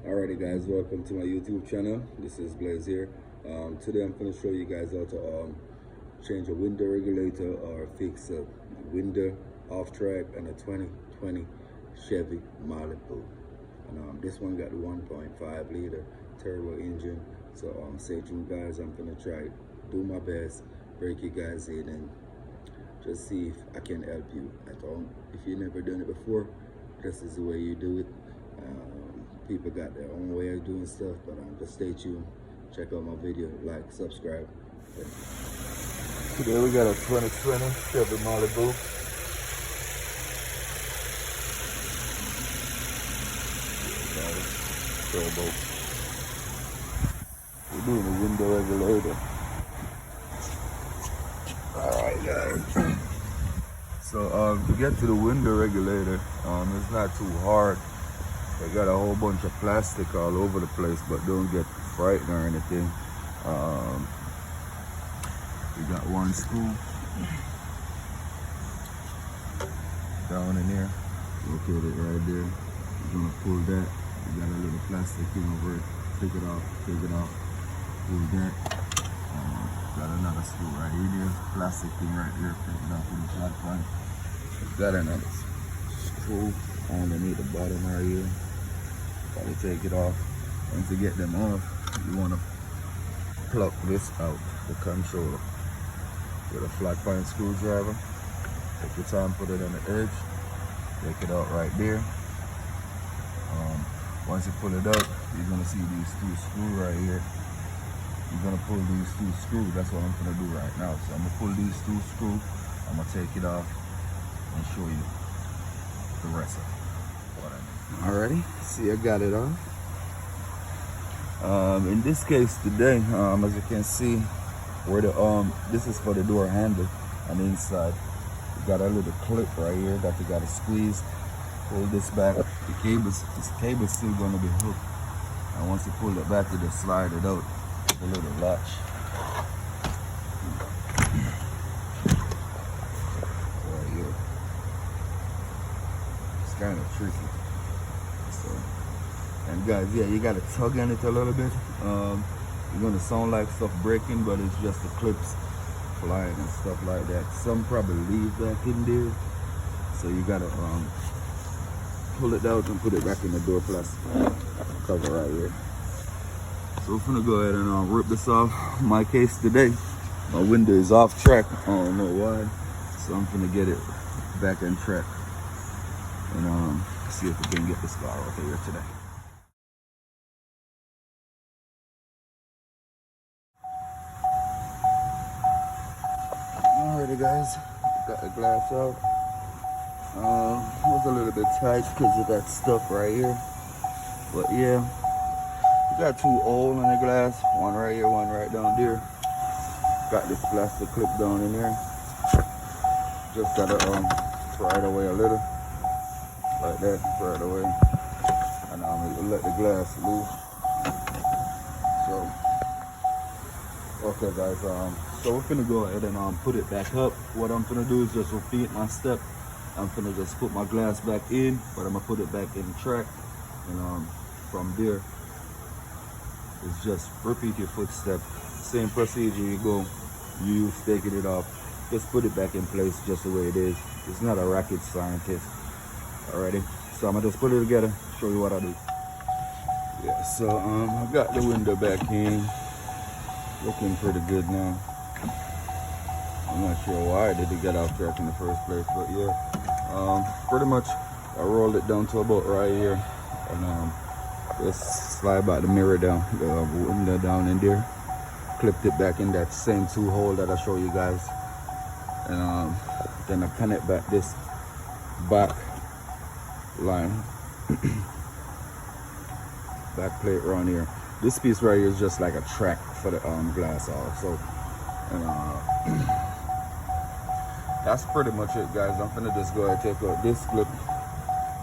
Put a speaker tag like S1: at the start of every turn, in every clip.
S1: Alrighty guys, welcome to my YouTube channel. This is Blaze here. Today I'm going to show you guys how to change a window regulator or fix a window off track on a 2020 Chevy Malibu. And this one got the 1.5 liter turbo engine. So stay tuned guys, I'm going to try do my best, break you guys in and just see if I can help you at all. If you've never done it before, this is the way you do it. People got their own way of doing stuff, but just stay tuned. Check out my video, like, subscribe. Today we got a 2020 Chevy Malibu. Turbo. We're doing a window regulator. Alright guys. So to get to the window regulator, it's not too hard. They got a whole bunch of plastic all over the place, but don't get frightened or anything. We got one screw down in there, located right there. You're gonna pull that. You got a little plastic thing over it. Take it off, pull that. Got another screw right here, there's plastic thing right there. Take it off with the flat one. Got another screw underneath the bottom right here. Gotta take it off. Once you get them off, you want to pluck this out, the controller, with a flat point screwdriver. Take your time, put it on the edge, take it out right there. Once you pull it out, you're gonna see these two screws right here. You're gonna pull these two screws. That's what I'm gonna do right now. So I'm gonna pull these two screws. I'm gonna take it off and show you the rest of it. Alrighty, see I got it off. In this case today, as you can see, where the this is for the door handle on the inside. You got a little clip right here that you gotta squeeze. Pull this back. This cable's still gonna be hooked. And once you pull it back, you just slide it out. The little latch. Right here. It's kind of tricky. So, and guys, yeah, you gotta tug on it a little bit. You're gonna sound like stuff breaking, but it's just the clips flying and stuff like that. Some probably leave back in there, so you gotta pull it out and put it back in the door plastic cover right here. So we're gonna go ahead and rip this off. In my case today, my window is off track. I don't know why, so I'm gonna get it back on track and see if we can get this car off of here today. Alrighty guys, got the glass out. It was a little bit tight because of that stuff right here, but yeah, we got two holes in the glass, one right here, one right down there. Got this plastic clip down in there. Just gotta pry it away a little. Like that, pry it away, and let the glass loose. So, okay guys, so we're gonna go ahead and put it back up. What I'm gonna do is just repeat my step. I'm gonna just put my glass back in, but I'm gonna put it back in track, and from there, it's just repeat your footstep. Same procedure you go, you use taking it off. Just put it back in place just the way it is. It's not a rocket scientist. Alrighty, so I'm gonna just put it together, show you what I do. Yeah, so I got the window back in, looking pretty good now. I'm not sure why I did get off track in the first place, but yeah, pretty much I rolled it down to about right here, and just slide back the mirror down, the window down in there, clipped it back in that same two hole that I show you guys, and then I connect back this back line back plate around here. This piece right here is just like a track for the glass off. So, and that's pretty much it guys. I'm gonna just go ahead and take out this clip,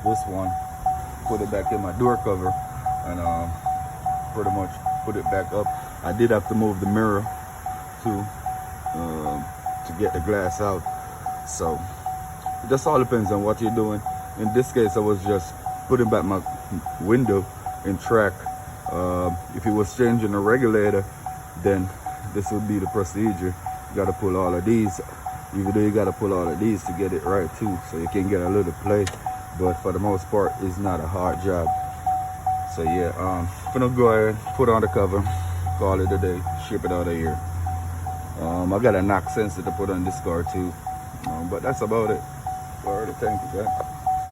S1: this one, put it back in my door cover, and pretty much put it back up. I did have to move the mirror to get the glass out, so it just all depends on what you're doing. In this case, I was just putting back my window in track. If it was changing the regulator, then this would be the procedure. You got to pull all of these, even though you got to pull all of these to get it right too, so you can get a little play. But for the most part, it's not a hard job. So yeah, I'm gonna go ahead, put on the cover, call it a day, ship it out of here. I got a knock sensor to put on this car too, but that's about it. Alright, thank you guys.